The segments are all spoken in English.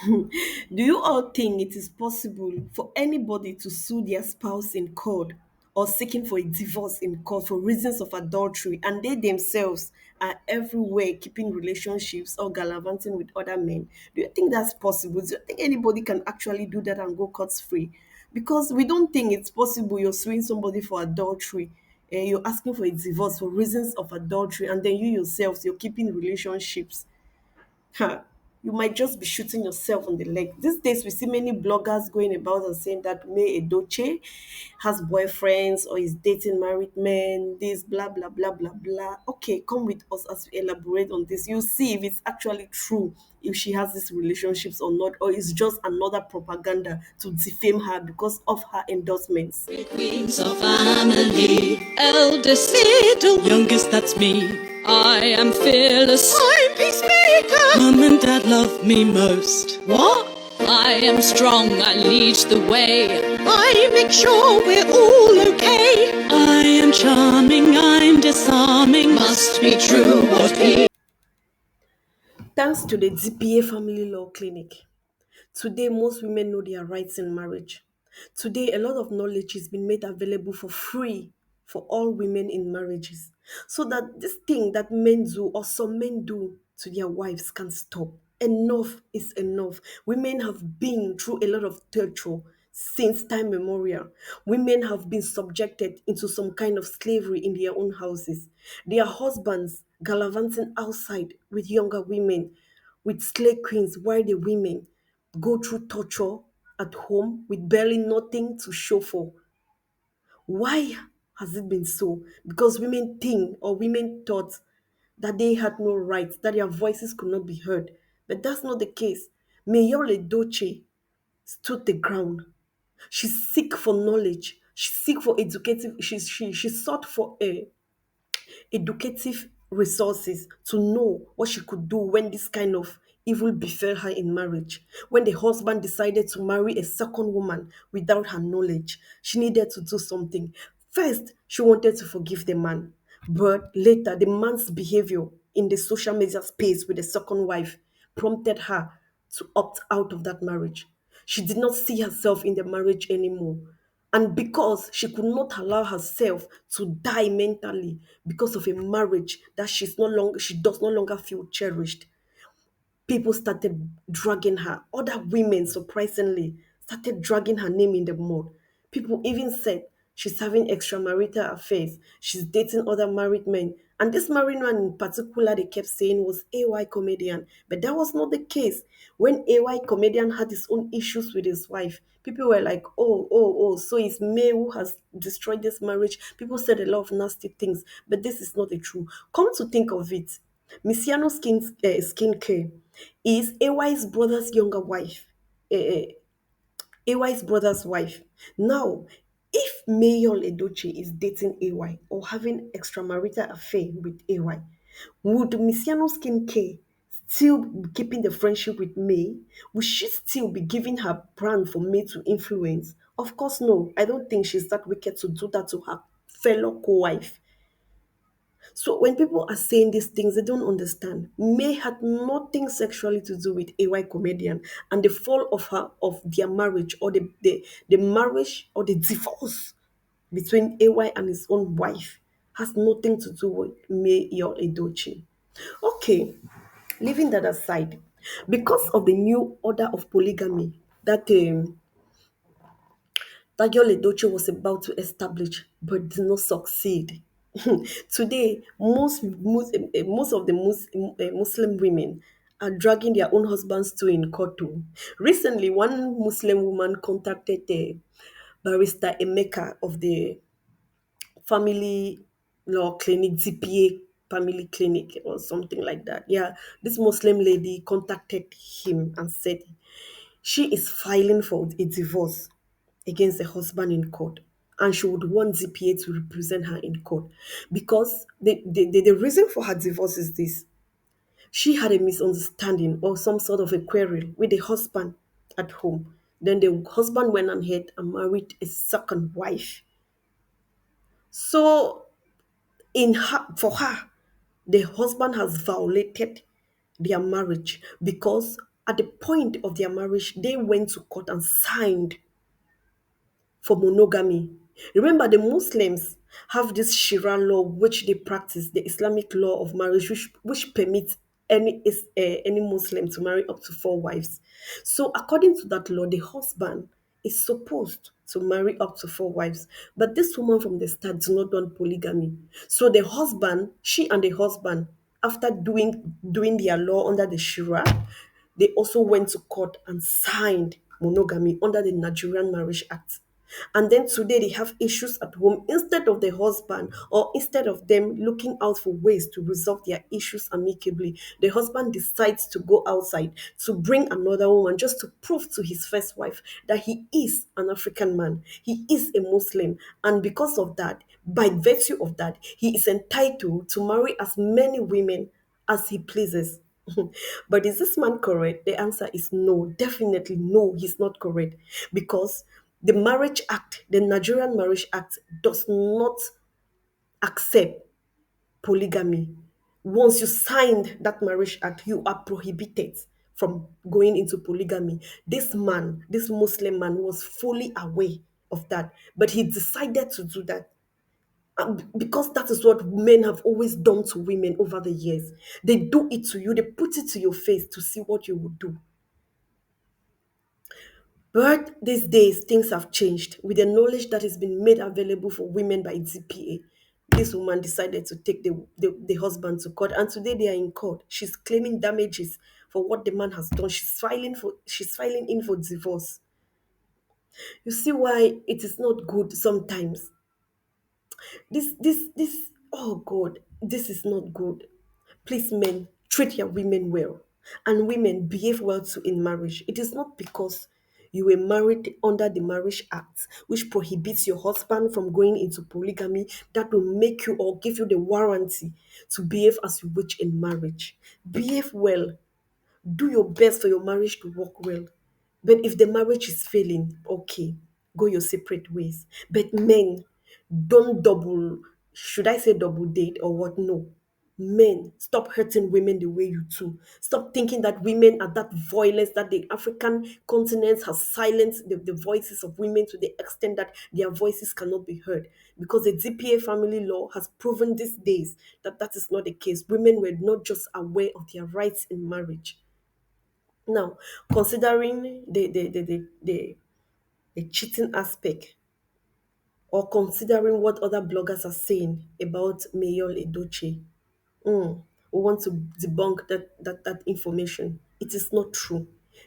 Do you all think it is possible for anybody to sue their spouse in court or seeking for a divorce in court for reasons of adultery and they themselves are everywhere keeping relationships or gallivanting with other men? Do you think that's possible? Do you think anybody can actually do that and go court free? Because we don't think it's possible you're suing somebody for adultery and you're asking for a divorce for reasons of adultery and then you yourselves you're keeping relationships. Huh, you might just be shooting yourself on the leg. These days, we see many bloggers going about and saying that May Edoche has boyfriends or is dating married men, this, blah, blah, blah, blah, blah. Okay, come with us as we elaborate on this. You'll see if it's actually true, if she has these relationships or not, or it's just another propaganda to defame her because of her endorsements. Queens of family, eldest, middle, youngest, that's me. I am fearless, I'm peacemaker. Mum and dad love me most. What? I am strong, I lead the way. I make sure we're all okay. I am charming, I'm disarming. Must be true what he. Thanks to the DPA Family Law Clinic. Today, most women know their rights in marriage. Today, a lot of knowledge is being made available for free for all women in marriages. So that this thing that men do or some men do to their wives can stop. Enough is enough. Women have been through a lot of torture since time memorial. Women have been subjected into some kind of slavery in their own houses. Their husbands gallivanting outside with younger women, with slave queens, while the women go through torture at home with barely nothing to show for. Why has it been so? Because women think or women thought that they had no rights, that their voices could not be heard. But that's not the case. Yul Edochie stood the ground. She seek for knowledge. She seek for educative. She sought for a educative resources to know what she could do when this kind of evil befell her in marriage. When the husband decided to marry a second woman without her knowledge, she needed to do something. First, she wanted to forgive the man, but later, the man's behavior in the social media space with the second wife prompted her to opt out of that marriage. She did not see herself in the marriage anymore. And because she could not allow herself to die mentally because of a marriage that she does no longer feel cherished, people started dragging her. Other women, surprisingly, started dragging her name in the mud. People even said she's having extramarital affairs, she's dating other married men. And this married man in particular, they kept saying was AY comedian. But that was not the case. When AY comedian had his own issues with his wife, people were like, so it's May who has destroyed this marriage. People said a lot of nasty things, but this is not the truth. Come to think of it, Missiano Skincare is AY's brother's younger wife. AY's brother's wife. Now, if Mayol Edochie is dating AY or having extramarital affair with AY, would Missiano Skincare still be keeping the friendship with May? Would she still be giving her brand for May to influence? Of course, no. I don't think she's that wicked to do that to her fellow co-wife. So when people are saying these things, they don't understand. May had nothing sexually to do with AY comedian and the fall of their marriage or the marriage or the divorce between AY and his own wife has nothing to do with May Yul Edochie. Okay, leaving that aside, because of the new order of polygamy that Yul Edochie was about to establish but did not succeed. Today, most of the Muslim women are dragging their own husbands to in court too. Recently, one Muslim woman contacted the barrister Emeka of the family law clinic, ZPA family clinic, or something like that. Yeah, this Muslim lady contacted him and said she is filing for a divorce against the husband in court. And she would want ZPA to represent her in court. Because the reason for her divorce is this: she had a misunderstanding or some sort of a quarrel with the husband at home. Then the husband went ahead and married a second wife. So for her, the husband has violated their marriage because At the point of their marriage, they went to court and signed for monogamy. Remember, the Muslims have this Shira law which they practice, the Islamic law of marriage, which permits any Muslim to marry up to four wives. So, according to that law, the husband is supposed to marry up to four wives. But this woman from the start do not want polygamy. So the husband, she and the husband, after doing their law under the Shira, they also went to court and signed monogamy under the Nigerian Marriage Act. And then today they have issues at home. Instead of the husband, or instead of them looking out for ways to resolve their issues amicably, the husband decides to go outside to bring another woman just to prove to his first wife that he is an African man, he is a Muslim. And because of that, by virtue of that, he is entitled to marry as many women as he pleases. But is this man correct? The answer is no. Definitely no, he's not correct. Because the Marriage Act, the Nigerian Marriage Act, does not accept polygamy. Once you signed that Marriage Act, you are prohibited from going into polygamy. This man, this Muslim man, was fully aware of that, but he decided to do that. Because that is what men have always done to women over the years. They do it to you, they put it to your face to see what you would do. But these days, things have changed. With the knowledge that has been made available for women by DPA, this woman decided to take the husband to court. And today they are in court. She's claiming damages for what the man has done. She's filing in for divorce. You see why it is not good sometimes. This, oh God, this is not good. Please, men, treat your women well. And women, behave well too in marriage. It is not because you were married under the Marriage Act, which prohibits your husband from going into polygamy, that will make you or give you the warranty to behave as you wish in marriage. Behave well, do your best for your marriage to work well. But if the marriage is failing, okay, go your separate ways. But men, don't double, should I say double date or what? No. Men, stop hurting women the way you do. Stop thinking that women are that voiceless, that the African continent has silenced the voices of women to the extent that their voices cannot be heard. Because the DPA family law has proven these days that that is not the case. Women were not just aware of their rights in marriage. Now, considering the cheating aspect, or considering what other bloggers are saying about Yul Edochie, we want to debunk that information. It is not true.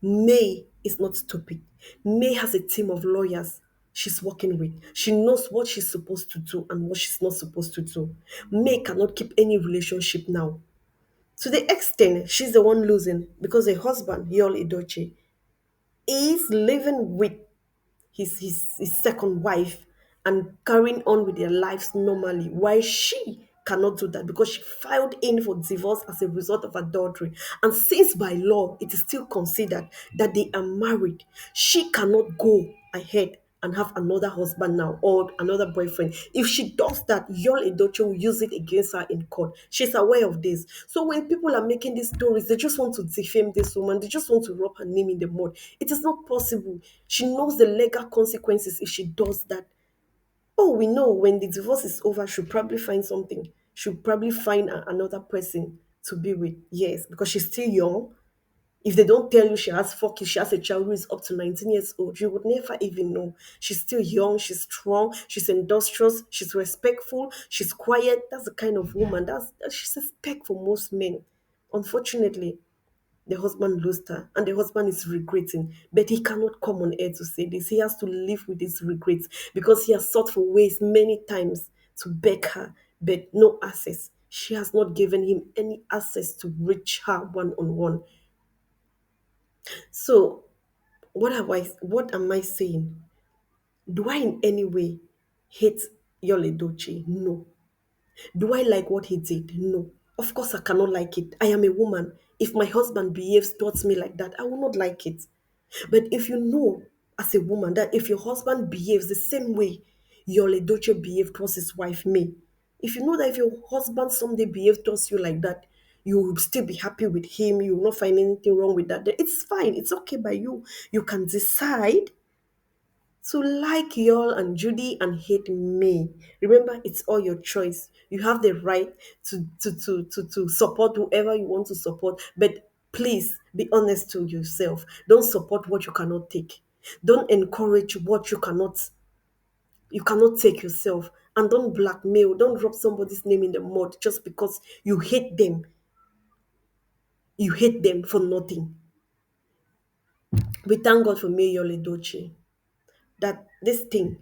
May is not stupid. May has a team of lawyers she's working with. She knows what she's supposed to do and what she's not supposed to do. May cannot keep any relationship now. To the extent she's the one losing because her husband, Yul Edochie, is living with his second wife and carrying on with their lives normally. Why she cannot do that? Because she filed in for divorce as a result of adultery. And since by law it is still considered that they are married, she cannot go ahead and have another husband now or another boyfriend. If she does that, Yul Edochie will use it against her in court. She's aware of this. So when people are making these stories, they just want to defame this woman. They just want to rub her name in the mud. It is not possible. She knows the legal consequences if she does that. Oh, we know when the divorce is over, she'll probably find something. She'll probably find another person to be with. Yes, because she's still young. If they don't tell you she has 4 kids, she has a child who is up to 19 years old, you would never even know. She's still young, she's strong, she's industrious, she's respectful, she's quiet. That's the kind of woman. She's a spec for most men. Unfortunately, the husband lost her and the husband is regretting. But he cannot come on air to say this. He has to live with his regrets because he has sought for ways many times to beg her, but no access. She has not given him any access to reach her one on one. So what am I saying? Do I in any way hate Yul Edochie? No. Do I like what he did? No. Of course I cannot like it. I am a woman. If my husband behaves towards me like that, I will not like it. But if you know as a woman that if your husband behaves the same way Yul Edochie behaved towards his wife May, if you know that if your husband someday behaves towards you like that, You will still be happy with him. You will not find anything wrong with that. It's fine. It's okay by you. You can decide to like Yul and Judy and hate me. Remember, it's all your choice. You have the right to support whoever you want to support. But please be honest to yourself. Don't support what you cannot take. Don't encourage what you cannot take yourself. And don't blackmail. Don't drop somebody's name in the mud just because you hate them. You hate them for nothing. We thank God for me, Yul Edochie, that this thing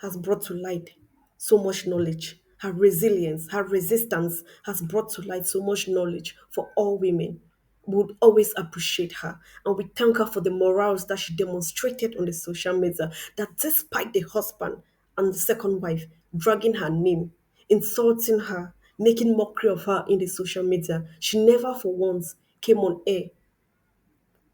has brought to light so much knowledge. Her resilience, her resistance has brought to light so much knowledge for all women. We would always appreciate her. And we thank her for the morals that she demonstrated on the social media. That despite the husband and the second wife dragging her name, insulting her, making mockery of her in the social media, she never for once came on air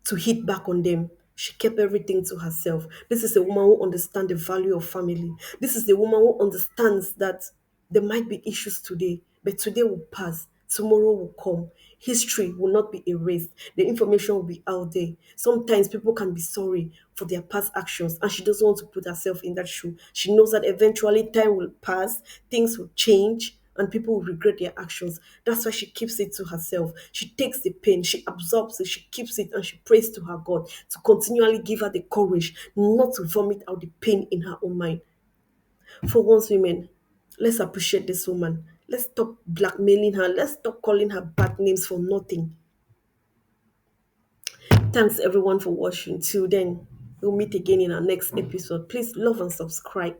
to hit back on them. She kept everything to herself. This is a woman who understands the value of family. This is the woman who understands that there might be issues today, but today will pass. Tomorrow will come. History will not be erased. The information will be out there. Sometimes people can be sorry for their past actions, and she doesn't want to put herself in that shoe. She knows that eventually time will pass, things will change, and people will regret their actions. That's why she keeps it to herself. She takes the pain, she absorbs it, she keeps it, and she prays to her God to continually give her the courage not to vomit out the pain in her own mind. For once, women, let's appreciate this woman. Let's stop blackmailing her. Let's stop calling her bad names for nothing. Thanks everyone for watching. Till then, we'll meet again in our next episode. Please love and subscribe.